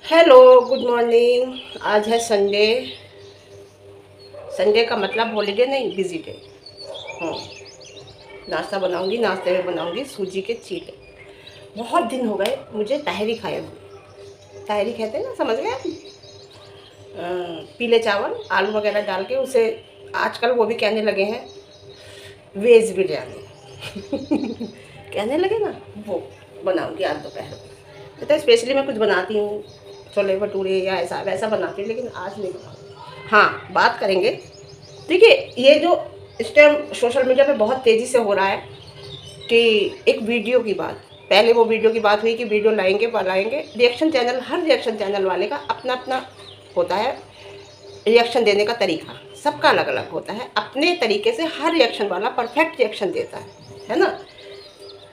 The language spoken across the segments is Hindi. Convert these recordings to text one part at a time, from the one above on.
Hello, good morning. आज है संडे। संडे का मतलब हॉलीडे नहीं, बिजी डे। हम्म नाश्ता बनाऊंगी, नाश्ते में बनाऊंगी सूजी के चीले। बहुत दिन हो गए मुझे तहरी खाए हुए। तहरी कहते हैं ना, समझ गए आप? पीले चावल आलू वगैरह डाल के उसे आजकल वो भी कहने लगे हैं वेज बिरयानी। कहने लगे ना, वो बनाऊंगी आज दोपहर को। तो स्पेशली मैं कुछ बनाती हूँ, छोले भटूरे या ऐसा वैसा बनाती हूँ, लेकिन आज नहीं बनाऊंगी। हाँ, बात करेंगे। देखिए, ये जो इस टाइम सोशल मीडिया पे बहुत तेज़ी से हो रहा है कि एक वीडियो की बात, पहले वो वीडियो की बात हुई कि वीडियो लाएंगे बनाएंगे। रिएक्शन चैनल, हर रिएक्शन चैनल वाले का अपना अपना होता है रिएक्शन देने का तरीका। सबका अलग अलग होता है, अपने तरीके से हर रिएक्शन वाला परफेक्ट रिएक्शन देता है ना।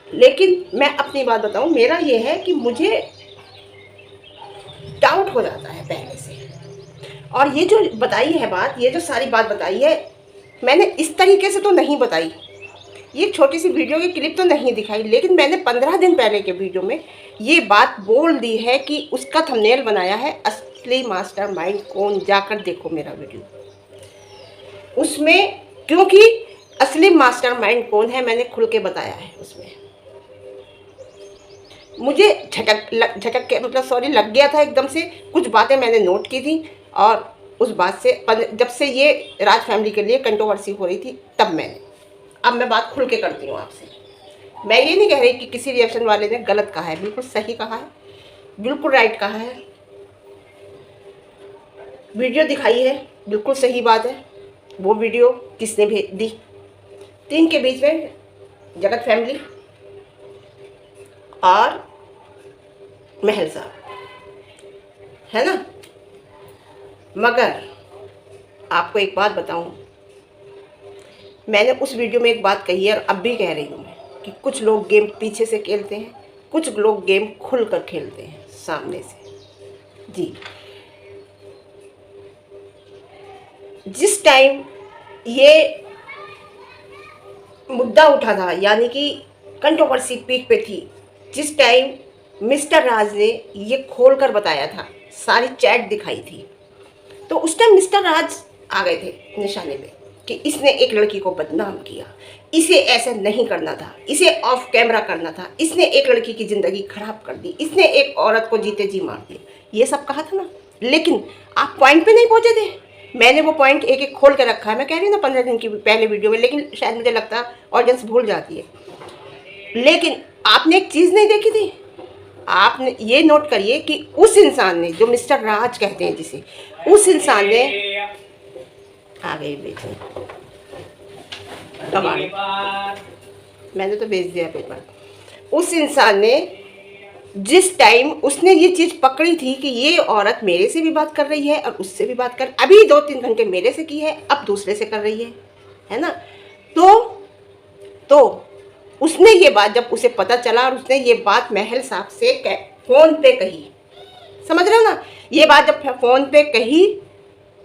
लेकिन मैं अपनी बात बताऊं, मेरा ये है कि मुझे डाउट हो जाता है पहले से। और ये जो बताई है बात, ये जो सारी बात बताई है, मैंने इस तरीके से तो नहीं बताई। ये छोटी सी वीडियो की क्लिप तो नहीं दिखाई, लेकिन मैंने 15 दिन पहले के वीडियो में ये बात बोल दी है कि उसका थंबनेल बनाया है असली मास्टरमाइंड कौन। जाकर देखो मेरा वीडियो उसमें, क्योंकि असली मास्टरमाइंड कौन है मैंने खुल के बताया है उसमें। मुझे झटक के मतलब सॉरी लग गया था एकदम से। कुछ बातें मैंने नोट की थी और उस बात से जब से ये राज फैमिली के लिए कंट्रोवर्सी हो रही थी तब मैंने, अब मैं बात खुल के करती हूँ आपसे। मैं ये नहीं कह रही कि किसी रिएक्शन वाले ने गलत कहा है, बिल्कुल सही कहा है, बिल्कुल राइट कहा है। वीडियो दिखाई है, बिल्कुल सही बात है। वो वीडियो किसने भेज दी? तीन के बीच में जगत फैमिली और महल साहब, है ना। मगर आपको एक बात बताऊं, मैंने उस वीडियो में एक बात कही है और अब भी कह रही हूँ मैं कि कुछ लोग गेम पीछे से खेलते हैं, कुछ लोग गेम खुलकर खेलते हैं सामने से। जी, जिस टाइम ये मुद्दा उठा था, यानी कि कंट्रोवर्सी पीक पे थी, जिस टाइम मिस्टर राज ने ये खोल कर बताया था, सारी चैट दिखाई थी, तो उस टाइम मिस्टर राज आ गए थे निशाने पे कि इसने एक लड़की को बदनाम किया, इसे ऐसे नहीं करना था, इसे ऑफ कैमरा करना था, इसने एक लड़की की ज़िंदगी खराब कर दी, इसने एक औरत को जीते जी मार दिया। ये सब कहा था ना, लेकिन आप पॉइंट पे नहीं पहुंचे थे। मैंने वो पॉइंट एक एक खोल के रखा है। मैं कह रही हूँ ना 15 दिन की पहले वीडियो में, लेकिन शायद मुझे लगता है ऑडियंस भूल जाती है। लेकिन आपने एक चीज़ नहीं देखी थी। आपने ये नोट करिए कि उस इंसान ने, जो मिस्टर राज कहते हैं जिसे, उस इंसान ने आ गई बेचे टमाटर, मैंने तो बेच दिया पेपर। उस इंसान ने जिस टाइम उसने ये चीज़ पकड़ी थी कि ये औरत मेरे से भी बात कर रही है और उससे भी बात कर, अभी 2-3 घंटे मेरे से की है, अब दूसरे से कर रही है ना। तो उसने ये बात, जब उसे पता चला और उसने ये बात महल साहब से फ़ोन पे कही, समझ रहे हो ना, ये बात जब फ़ोन पे कही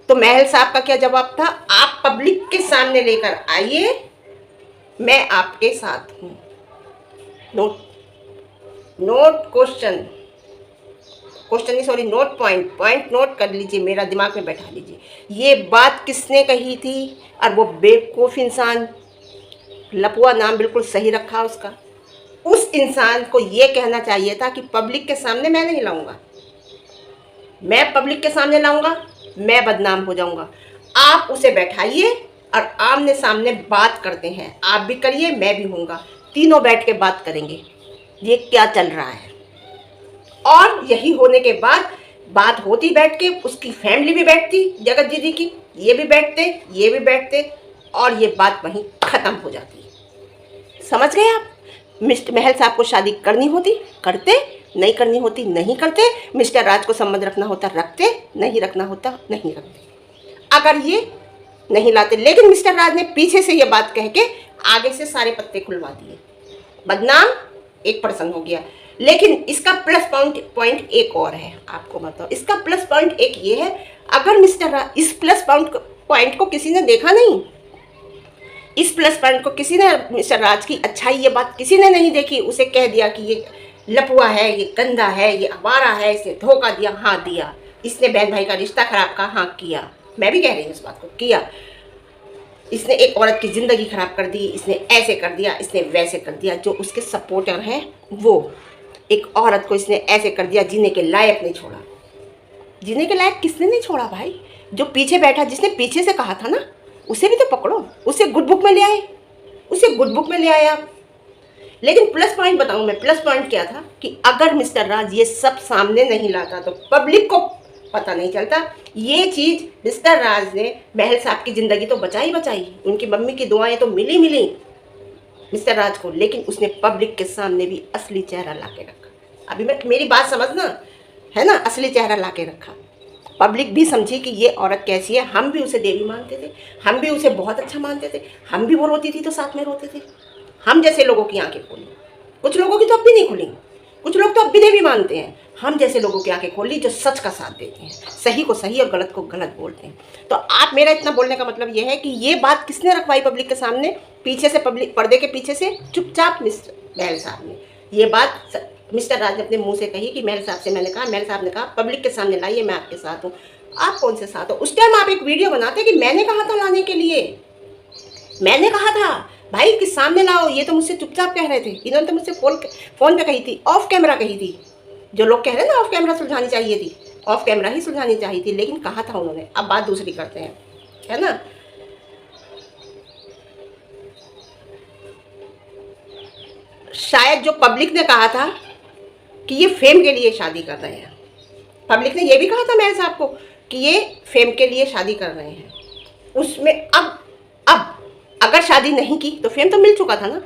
तो महल साहब का क्या जवाब था? आप पब्लिक के सामने लेकर आइए, मैं आपके साथ हूँ। नोट नोट क्वेश्चन, क्वेश्चन नहीं सॉरी, नोट पॉइंट नोट कर लीजिए, मेरा दिमाग में बैठा लीजिए। ये बात किसने कही थी? और वो बेवकूफ़ इंसान, लपुआ नाम बिल्कुल सही रखा उसका, उस इंसान को ये कहना चाहिए था कि पब्लिक के सामने मैं नहीं लाऊंगा, मैं पब्लिक के सामने लाऊंगा मैं बदनाम हो जाऊंगा। आप उसे बैठाइए और आमने सामने बात करते हैं, आप भी करिए मैं भी होऊंगा, तीनों बैठ के बात करेंगे ये क्या चल रहा है। और यही होने के बाद बात होती बैठ के, उसकी फैमिली भी बैठती, जगत दीदी की, ये भी बैठते, ये भी बैठते, और ये बात वहीं ख़त्म हो जाती। समझ गए आप? मिस्टर महल साहब को शादी करनी होती करते, नहीं करनी होती नहीं करते, मिस्टर राज को संबंध रखना होता रखते, नहीं रखना होता नहीं रखते, अगर ये नहीं लाते। लेकिन मिस्टर राज ने पीछे से ये बात कह के आगे से सारे पत्ते खुलवा दिए, बदनाम एक पर्सन हो गया। लेकिन इसका प्लस पॉइंट एक और है, आपको बताओ। इसका प्लस पॉइंट एक ये है, अगर मिस्टर राज, इस प्लस पॉइंट को किसी ने देखा नहीं, इस प्लस पॉइंट को किसी ने, मिस्टर राज की अच्छाई ये बात किसी ने नहीं देखी, उसे कह दिया कि ये लपुआ है, ये गंदा है, ये आवारा है, इसने धोखा दिया, हाँ दिया, इसने बहन भाई का रिश्ता खराब कहा, हाँ किया, मैं भी कह रही हूँ इस बात को, किया। इसने एक औरत की ज़िंदगी खराब कर दी, इसने ऐसे कर दिया, इसने वैसे कर दिया। जो उसके सपोर्टर हैं वो एक औरत को इसने ऐसे कर दिया, जीने के लायक नहीं छोड़ा। जीने के लायक किसने नहीं छोड़ा भाई? जो पीछे बैठा, जिसने पीछे से कहा था ना, उसे भी तो पकड़ो, उसे गुड बुक में ले आए, उसे गुड बुक में ले आए आप। लेकिन प्लस पॉइंट बताऊं मैं, प्लस पॉइंट क्या था कि अगर मिस्टर राज ये सब सामने नहीं लाता तो पब्लिक को पता नहीं चलता। ये चीज़ मिस्टर राज ने महल साहब की ज़िंदगी तो बचाई बचाई, उनकी मम्मी की दुआएं तो मिली मिली मिस्टर राज को, लेकिन उसने पब्लिक के सामने भी असली चेहरा ला के रखा। अभी मैं मेरी बात समझना है ना, असली चेहरा ला के रखा। पब्लिक भी समझी कि ये औरत कैसी है। हम भी उसे देवी मानते थे, हम भी उसे बहुत अच्छा मानते थे, हम भी वो रोती थी तो साथ में रोते थे। हम जैसे लोगों की आंखें खोली, कुछ लोगों की तो अब भी नहीं खुली, कुछ लोग तो अब भी देवी मानते हैं। हम जैसे लोगों की आंखें खोली जो सच का साथ देते हैं, सही को सही और गलत को गलत बोलते हैं। तो आप, मेरा इतना बोलने का मतलब ये है कि ये बात किसने रखवाई पब्लिक के सामने? पीछे से, पब्लिक पर्दे के पीछे से चुपचाप मिस्टर महल साहब ने ये बात मिस्टर राज ने अपने मुंह से कही कि महल साहब से मैंने कहा, महल साहब ने कहा पब्लिक के सामने लाइए, मैं आपके साथ हूँ। आप कौन से साथ हो? उस टाइम आप एक वीडियो बनाते कि मैंने कहा था लाने के लिए, मैंने कहा था भाई कि सामने लाओ। ये तो मुझसे चुपचाप कह रहे थे, इन्होंने तो मुझसे फोन पे कही थी, ऑफ कैमरा कही थी। जो लोग कह रहे हैं ना ऑफ कैमरा सुलझानी चाहिए थी, ऑफ कैमरा ही सुलझानी चाहिए थी, लेकिन कहा था उन्होंने। अब बात दूसरी करते हैं, है ना। शायद जो पब्लिक ने कहा था कि ये फेम के लिए शादी कर रहे हैं, पब्लिक ने ये भी कहा था महल साहब को कि ये फेम के लिए शादी कर रहे हैं। उसमें अब अगर शादी नहीं की तो फेम तो मिल चुका था ना।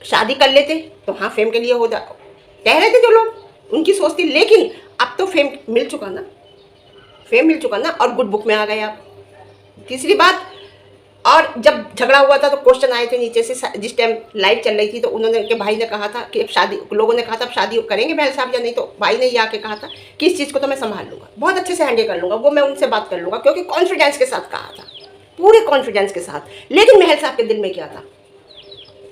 शादी कर लेते तो हाँ फेम के लिए हो जा, कह रहे थे जो लोग, उनकी सोच थी। लेकिन अब तो फेम मिल चुका ना, फेम मिल चुका ना, और गुड बुक में आ गए आप। तीसरी बात, और जब झगड़ा हुआ था तो क्वेश्चन आए थे नीचे से, जिस टाइम लाइव चल रही थी, तो उन्होंने, उनके भाई ने कहा था कि अब शादी, लोगों ने कहा था अब शादी करेंगे महल साहब या नहीं, तो भाई ने ये आके कहा था कि इस चीज़ को तो मैं संभाल लूँगा, बहुत अच्छे से हैंडल कर लूँगा, वो मैं उनसे बात कर लूँगा, क्योंकि कॉन्फिडेंस के साथ कहा था, पूरे कॉन्फिडेंस के साथ। लेकिन महल साहब के दिल में क्या था,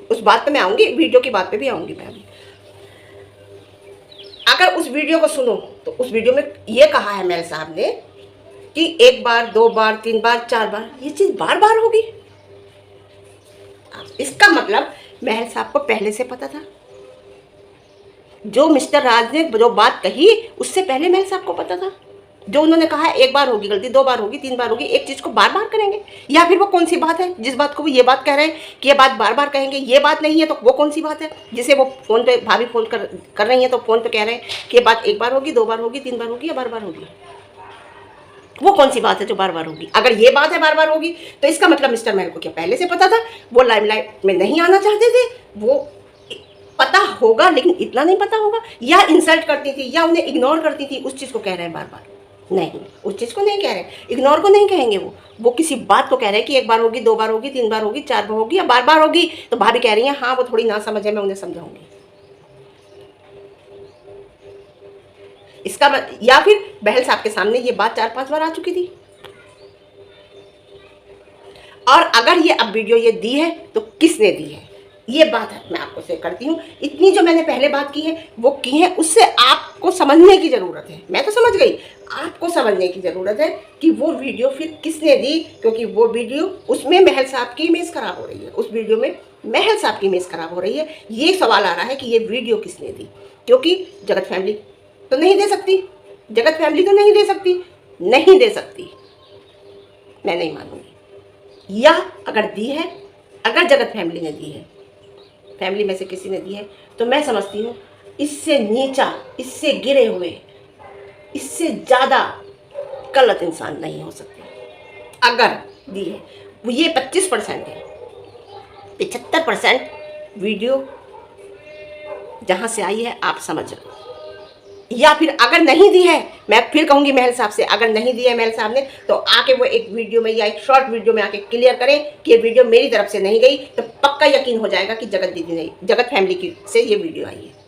उस बात पे मैं आऊँगी, वीडियो की बात पे भी आऊँगी मैं अभी। अगर उस वीडियो को सुनो तो उस वीडियो में ये कहा है महल साहब ने कि एक बार, दो बार, तीन बार, चार बार, ये चीज़ बार बार होगी। इसका मतलब महल साहब को पहले से पता था। जो मिस्टर राज ने जो बात कही उससे पहले महल साहब को पता था। जो उन्होंने कहा एक बार होगी गलती, दो बार होगी, तीन बार होगी, एक चीज़ को बार बार करेंगे, या फिर वो कौन सी बात है जिस बात को वो ये बात कह रहे हैं कि ये बात बार बार कहेंगे, ये बात नहीं है तो वो कौन सी बात है जिसे वो फ़ोन पे, भाभी फ़ोन कर रही हैं तो फ़ोन पे कह रहे हैं कि ये बात एक बार होगी, दो बार होगी, तीन बार होगी या बार बार होगी? वो कौन सी बात है जो बार बार होगी? अगर ये बात है बार बार होगी तो इसका मतलब मिस्टर महल को क्या पहले से पता था? वो लाइमलाइट में नहीं आना चाहते थे, वो पता होगा लेकिन इतना नहीं पता होगा, या इंसल्ट करती थी या उन्हें इग्नोर करती थी, उस चीज़ को कह रहे हैं बार बार? नहीं, उस चीज़ को नहीं कह रहे, इग्नोर को नहीं कहेंगे, वो किसी बात को कह रहे हैं कि एक बार होगी, दो बार होगी, तीन बार होगी, चार बार होगी या बार बार होगी। तो भाभी कह रही हैं हाँ वो थोड़ी ना समझ है, मैं उन्हें समझाऊंगी। इसका या फिर बहल साहब के सामने ये बात 4-5 बार आ चुकी थी। और अगर ये अब वीडियो ये दी है तो किसने दी है, ये बात है मैं आपको शेयर करती हूँ। इतनी जो मैंने पहले बात की है वो की है, उससे आपको समझने की ज़रूरत है। मैं तो समझ गई, आपको समझने की ज़रूरत है कि वो वीडियो फिर किसने दी, क्योंकि वो वीडियो, उसमें महल साहब की इमेज खराब हो रही है, उस वीडियो में महल साहब की इमेज खराब हो रही है। ये सवाल आ रहा है कि ये वीडियो किसने दी, क्योंकि जगत फैमिली तो नहीं दे सकती, जगत फैमिली तो नहीं दे सकती, नहीं दे सकती, मैं नहीं मानूंगी। या अगर दी है, अगर जगत फैमिली ने दी है, फैमिली में से किसी ने दी है, तो मैं समझती हूँ इससे नीचा, इससे गिरे हुए, इससे ज़्यादा गलत इंसान नहीं हो सकते। अगर दी है, वो ये 25% है, 75% वीडियो जहाँ से आई है आप समझ लो। या फिर अगर नहीं दी है, मैं फिर कहूँगी महल साहब से, अगर नहीं दी है महल साहब ने तो आके वो एक वीडियो में या एक शॉर्ट वीडियो में आके क्लियर करें कि ये वीडियो मेरी तरफ से नहीं गई, तो पक्का यकीन हो जाएगा कि जगत दीदी नहीं, जगत फैमिली की से ये वीडियो आई है।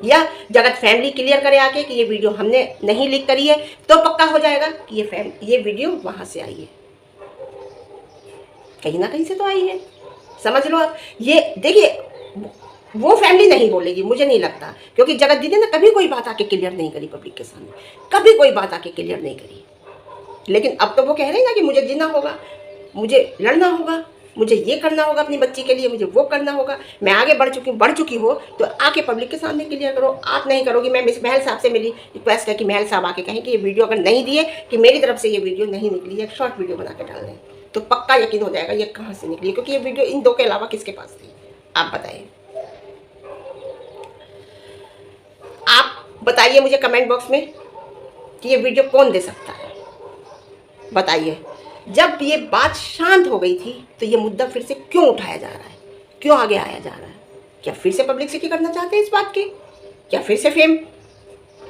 या जगत फैमिली क्लियर करे आके कि ये वीडियो हमने नहीं लीक करी है, तो पक्का हो जाएगा कि ये वीडियो वहाँ से आई है, कहीं ना कहीं से तो आई है। समझ लो आप। ये देखिए, वो फैमिली नहीं बोलेगी, मुझे नहीं लगता, क्योंकि जगत दीदी ने कभी कोई बात आके क्लियर नहीं करी पब्लिक के सामने, कभी कोई बात आके क्लियर नहीं करी। लेकिन अब तो वो कह रहे हैं ना कि मुझे जीना होगा, मुझे लड़ना होगा, मुझे ये करना होगा अपनी बच्ची के लिए, मुझे वो करना होगा। मैं आगे बढ़ चुकी हो तो आके पब्लिक के सामने क्लियर करो। आप नहीं करोगी। मैं मिस महल साहब से मेरी रिक्वेस्ट है कि महल साहब आके कहें कि ये वीडियो अगर नहीं दिए, कि मेरी तरफ से ये वीडियो नहीं निकली है, शॉर्ट वीडियो बना के डाल दें, तो पक्का यकीन हो जाएगा ये कहाँ से निकली है, क्योंकि ये वीडियो इन दो के अलावा किसके पास थी, आप बताइए। आप बताइए मुझे कमेंट बॉक्स में कि ये वीडियो कौन दे सकता है, बताइए। जब ये बात शांत हो गई थी तो ये मुद्दा फिर से क्यों उठाया जा रहा है, क्यों आगे आया जा रहा है? क्या फिर से पब्लिसिटी करना चाहते हैं इस बात की? क्या फिर से फेम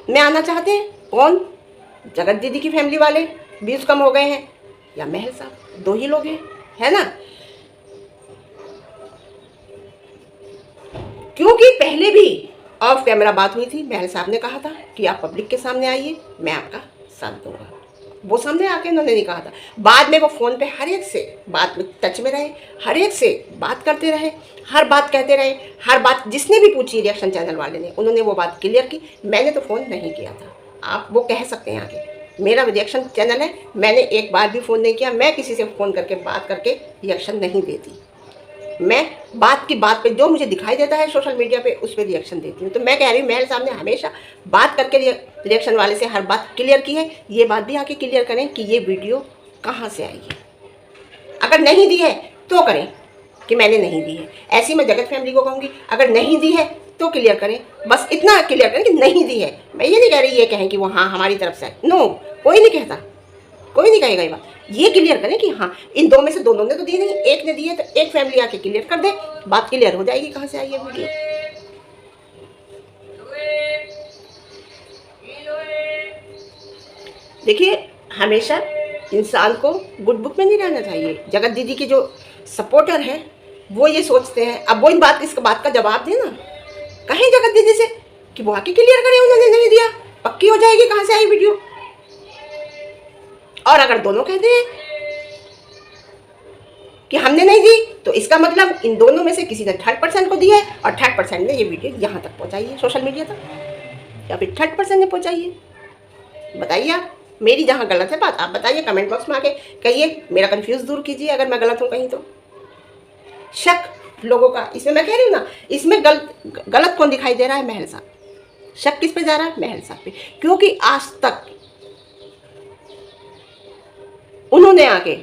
में आना चाहते हैं? कौन? जगत दीदी की फैमिली वाले व्यूज कम हो गए हैं, या महल साहब? दो ही लोग हैं, है ना? क्योंकि पहले भी ऑफ कैमरा बात हुई थी, महल साहब ने कहा था कि आप पब्लिक के सामने आइए, मैं आपका साथ दूंगा। वो सामने आके उन्होंने नहीं कहा था। बाद में वो फ़ोन पे हर एक से बात में टच में रहे, हर एक से बात करते रहे, हर बात कहते रहे, हर बात जिसने भी पूछी रिएक्शन चैनल वाले ने, उन्होंने वो बात क्लियर की। मैंने तो फ़ोन नहीं किया था, आप वो कह सकते हैं आगे। मेरा रिएक्शन चैनल है, मैंने एक बार भी फ़ोन नहीं किया। मैं किसी से फ़ोन करके बात करके रिएक्शन नहीं देती। मैं बात की बात पे जो मुझे दिखाई देता है सोशल मीडिया पे उस पर रिएक्शन देती हूँ। तो मैं कह रही हूँ महल साहब ने हमेशा बात करके रिएक्शन वाले से हर बात क्लियर की है, ये बात भी आके क्लियर करें कि ये वीडियो कहाँ से आई है। अगर नहीं दी है तो करें कि मैंने नहीं दी है। ऐसी मैं जगत फैमिली को कहूँगी, अगर नहीं दी है तो क्लियर करें, बस इतना क्लियर करें कि नहीं दी है। मैं ये नहीं कह रही ये कहें कि वो हाँ हमारी तरफ से, नो, कोई नहीं कहता, कोई नहीं कहेगा ये बात। ये क्लियर करें कि हाँ इन दो में से दोनों ने तो दी नहीं, एक ने दी है, तो एक फैमिली आके क्लियर कर दे, बात क्लियर हो जाएगी कहाँ से आई है वीडियो। देखिए हमेशा इंसान को गुड बुक में नहीं रहना चाहिए। जगत दीदी के जो सपोर्टर हैं वो ये सोचते हैं, अब वो इस बात का जवाब दें ना, कहें जगत दीदी से कि वो आके क्लियर करें, उन्होंने नहीं दिया, पक्की हो जाएगी कहाँ से आई वीडियो। और अगर दोनों कहते हैं कि हमने नहीं दी, तो इसका मतलब इन दोनों में से किसी ने 3rd% को दी है, और 3rd% ने ये वीडियो यहाँ तक पहुँचाई है सोशल मीडिया तक, या फिर 3rd% ने पहुँचाई है। बताइए आप, मेरी जहाँ गलत है बात आप बताइए, कमेंट बॉक्स में आके कहिए, मेरा कंफ्यूज दूर कीजिए अगर मैं गलत हूँ कहीं तो। शक लोगों का इसमें, मैं कह रही हूँ ना, इसमें गलत कौन दिखाई दे रहा है? महल साहब। शक किस पे जा रहा है? महल साहब पे, क्योंकि आज तक उन्होंने आके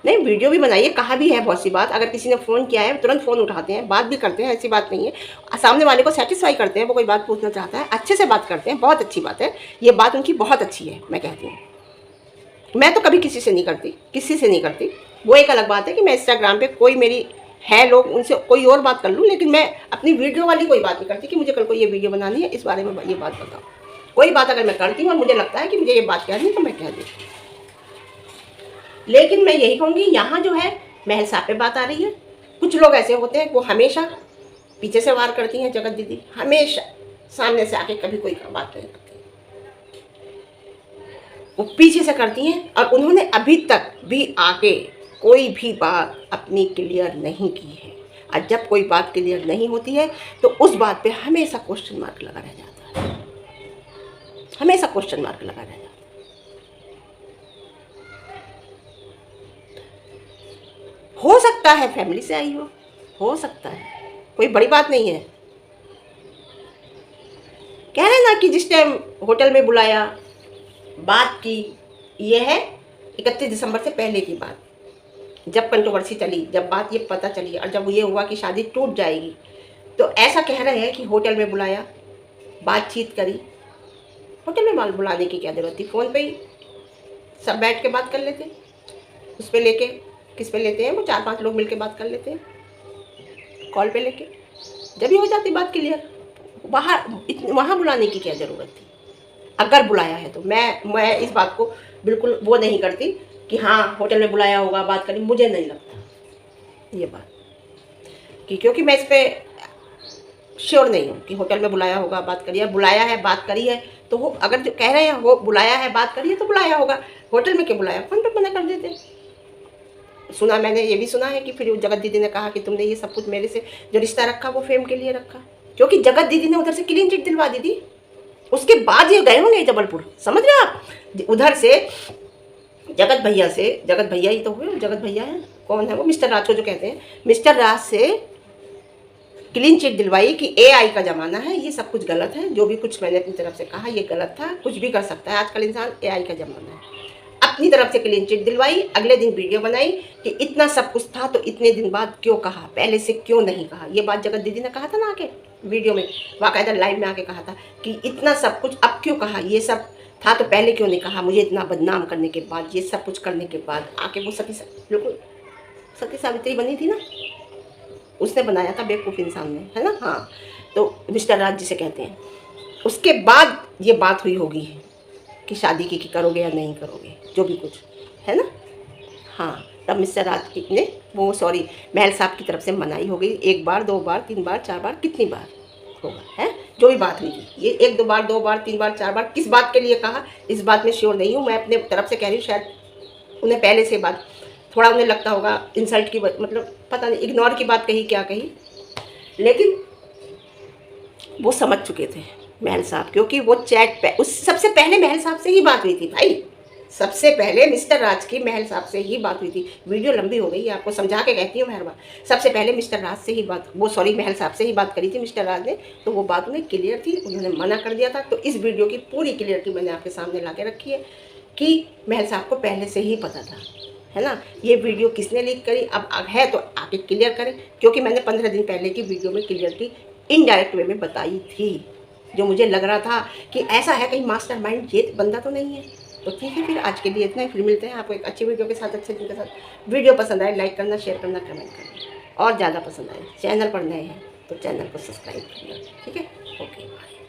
नहीं वीडियो भी बनाई है, कहा भी है बहुत सी बात। अगर किसी ने फ़ोन किया है तुरंत फ़ोन उठाते हैं, बात भी करते हैं, ऐसी बात नहीं है। सामने वाले को सेटिस्फाई करते हैं, वो कोई बात पूछना चाहता है अच्छे से बात करते हैं, बहुत अच्छी बात है, ये बात उनकी बहुत अच्छी है। मैं कहती हूँ मैं तो कभी किसी से नहीं करती, किसी से नहीं करती। वो एक अलग बात है कि मैं इंस्टाग्राम पे कोई मेरी है लोग, उनसे कोई और बात कर लूँ, लेकिन मैं अपनी वीडियो वाली कोई बात नहीं करती कि मुझे कल को ये वीडियो बनानी है, इस बारे में ये बात बताओ। कोई बात अगर मैं करती हूँ और मुझे लगता है कि मुझे ये बात कहनी है तो मैं कह देती हूँ। लेकिन मैं यही कहूँगी, यहाँ जो है महल साहब पे बात आ रही है। कुछ लोग ऐसे होते हैं वो हमेशा पीछे से वार करती हैं जगत दीदी, हमेशा सामने से आके कभी कोई बात नहीं करती, वो पीछे से करती हैं। और उन्होंने अभी तक भी आके कोई भी बात अपनी क्लियर नहीं की है। और जब कोई बात क्लियर नहीं होती है तो उस बात पे हमेशा क्वेश्चन मार्क लगा रह जाता है, हमेशा क्वेश्चन मार्क लगा रह जाता है। हो सकता है फैमिली से आई हो सकता है, कोई बड़ी बात नहीं है। कह रहे ना कि जिस टाइम होटल में बुलाया, बात की, ये है 31 दिसंबर से पहले की बात, जब कंट्रोवर्सी चली, जब बात ये पता चली और जब ये हुआ कि शादी टूट जाएगी, तो ऐसा कह रहे हैं कि होटल में बुलाया, बातचीत करी। होटल में बुलाने की क्या ज़रूरत थी? फ़ोन पे ही सब बैठ के बात कर लेते, उस पर लेके किस पे लेते हैं वो 4-5 लोग मिलके बात कर लेते हैं, कॉल पे लेके, जब ही हो जाती बात क्लियर। वहाँ बुलाने की क्या ज़रूरत थी? अगर बुलाया है तो मैं इस बात को बिल्कुल वो नहीं करती कि हाँ होटल में बुलाया होगा बात करें, मुझे नहीं लगता ये बात कि, क्योंकि मैं इस पर श्योर नहीं हूँ कि होटल में बुलाया होगा बात करिए। बुलाया है बात करी है तो वो, अगर जो कह रहे हैं वो बुलाया है बात करिए तो बुलाया होगा। होटल में क्यों बुलाया? फ़ोन पे मना कर देते, सुना, मैंने ये भी सुना है कि फिर जगत दीदी ने कहा कि तुमने ये सब कुछ मेरे से जो रिश्ता रखा वो फेम के लिए रखा, क्योंकि जगत दीदी ने उधर से क्लीन चिट दिलवा दी थी। उसके बाद ये गए होंगे जबलपुर, समझ रहे आप, उधर से जगत भैया से, जगत भैया ही तो हुए, जगत भैया है, कौन है वो, मिस्टर राज को जो कहते हैं, मिस्टर राज से क्लीन चिट दिलवाई कि एआई का ज़माना है, ये सब कुछ गलत है, जो भी कुछ मैंने अपनी तरफ से कहा ये गलत था, कुछ भी कर सकता है आजकल इंसान, एआई का ज़माना है। अपनी तरफ से क्लीन चिट दिलवाई, अगले दिन वीडियो बनाई कि इतना सब कुछ था तो इतने दिन बाद क्यों कहा, पहले से क्यों नहीं कहा। ये बात जगत दीदी ने कहा था ना आके वीडियो में, बाकायदा लाइव में आके कहा था कि इतना सब कुछ अब क्यों कहा, ये सब था तो पहले क्यों नहीं कहा, मुझे इतना बदनाम करने के बाद, ये सब कुछ करने के बाद आके वो बिल्कुल सती सावित्री बनी थी ना, उसने बनाया था बेवकूफ़ इंसान ने, है ना। हाँ, तो मिस्टर राज जिसे कहते हैं, उसके बाद ये बात हुई होगी कि शादी की कि करोगे या नहीं करोगे, जो भी कुछ है ना। हाँ, तब मिस्टर राज ने वो सॉरी महल साहब की तरफ से मनाई हो गई, 1 बार 2 बार 3 बार 4 बार, कितनी बार होगा है, जो भी बात हुई थी, ये 1 2 बार 2 बार 3 बार 4 बार, किस बात के लिए कहा इस बात में श्योर नहीं हूँ, मैं अपने तरफ से कह रही हूँ, शायद उन्हें पहले से बात थोड़ा उन्हें लगता होगा इंसल्ट की, मतलब पता नहीं इग्नोर की बात कही क्या कही, लेकिन वो समझ चुके थे महल साहब, क्योंकि वो चैट पे उस सबसे पहले महल साहब से ही बात हुई थी भाई, सबसे पहले मिस्टर राज की महल साहब से ही बात हुई थी। वीडियो लंबी हो गई, आपको समझा के कहती हूँ हर बार, सबसे पहले मिस्टर राज से ही बात, वो सॉरी महल साहब से ही बात करी थी मिस्टर राज ने, तो वो बात उन्हें क्लियर थी, उन्होंने मना कर दिया था। तो इस वीडियो की पूरी क्लियरिटी मैंने आपके सामने ला के रखी है कि महल साहब को पहले से ही पता था, है ना। ये वीडियो किसने लीक करी, अब है तो आके क्लियर करें, क्योंकि मैंने 15 दिन पहले की वीडियो में क्लियरिटी इनडायरेक्ट वे में बताई थी, जो मुझे लग रहा था कि ऐसा है कहीं मास्टरमाइंड ये बंदा तो नहीं है। तो ठीक है, फिर आज के लिए इतना ही, फिर मिलते हैं आपको एक अच्छी वीडियो के साथ, अच्छे दिन के साथ। वीडियो पसंद आए लाइक करना, शेयर करना, कमेंट करना, और ज़्यादा पसंद आए चैनल पर नए हैं तो चैनल को सब्सक्राइब करना, ठीक है। Okay bye.